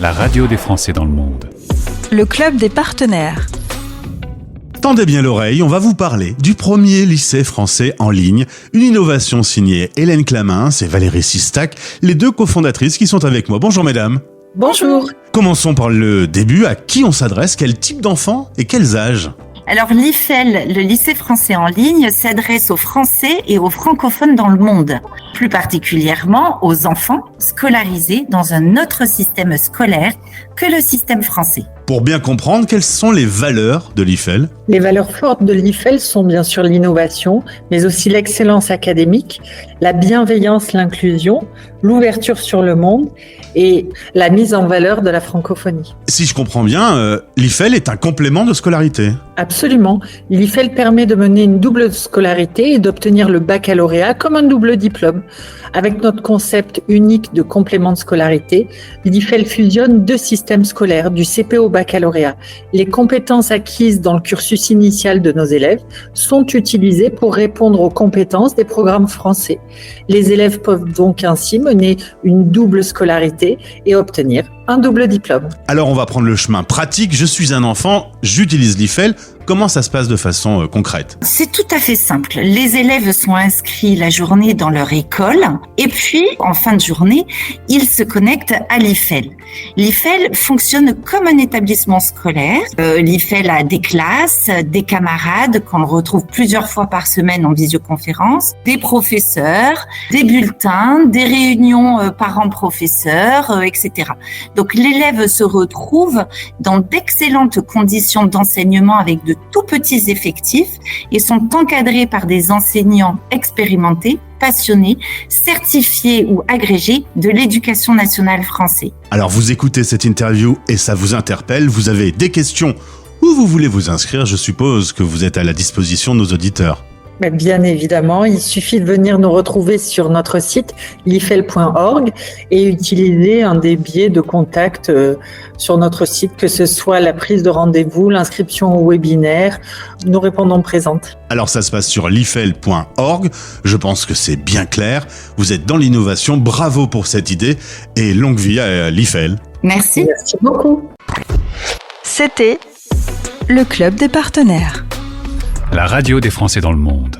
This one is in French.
la radio des Français dans le monde. Le club des partenaires. Tendez bien l'oreille, on va vous parler du premier lycée français en ligne, une innovation signée Hélène Clamins et Valérie Sistac, les deux cofondatrices qui sont avec moi. Bonjour mesdames. Bonjour. Commençons par le début. À qui on s'adresse? Quel type d'enfants et quels âges? Alors l'IFEL, le lycée français en ligne, s'adresse aux Français et aux francophones dans le monde, plus particulièrement aux enfants scolarisés dans un autre système scolaire que le système français. Pour bien comprendre, quelles sont les valeurs de l'IFEL? Les valeurs fortes de l'IFEL sont bien sûr l'innovation, mais aussi l'excellence académique, la bienveillance, l'inclusion, l'ouverture sur le monde et la mise en valeur de la francophonie. Si je comprends bien, l'IFEL est un complément de scolarité. Absolument. L'IFEL permet de mener une double scolarité et d'obtenir le baccalauréat comme un double diplôme. Avec notre concept unique de complément de scolarité, l'IFEL fusionne deux systèmes scolaires, du CP au baccalauréat. Les compétences acquises dans le cursus initial de nos élèves sont utilisées pour répondre aux compétences des programmes français. Les élèves peuvent donc ainsi mener une double scolarité et obtenir un double diplôme. Alors on va prendre le chemin pratique. Je suis un enfant, j'utilise l'IFEL. Comment ça se passe de façon concrète? C'est tout à fait simple. Les élèves sont inscrits la journée dans leur école et puis, en fin de journée, ils se connectent à l'IFEL. L'IFEL fonctionne comme un établissement scolaire. L'IFEL a des classes, des camarades qu'on retrouve plusieurs fois par semaine en visioconférence, des professeurs, des bulletins, des réunions parents-professeurs, etc. Donc l'élève se retrouve dans d'excellentes conditions d'enseignement avec de tout petits effectifs et sont encadrés par des enseignants expérimentés, passionnés, certifiés ou agrégés de l'Éducation nationale française. Alors vous écoutez cette interview et ça vous interpelle, vous avez des questions ou vous voulez vous inscrire, je suppose que vous êtes à la disposition de nos auditeurs. Bien évidemment, il suffit de venir nous retrouver sur notre site lifel.org et utiliser un des biais de contact sur notre site, que ce soit la prise de rendez-vous, l'inscription au webinaire, nous répondons présentes. Alors ça se passe sur lifel.org, je pense que c'est bien clair, vous êtes dans l'innovation, bravo pour cette idée et longue vie à l'IFEL. Merci. Merci beaucoup. C'était le club des partenaires. La radio des Français dans le monde.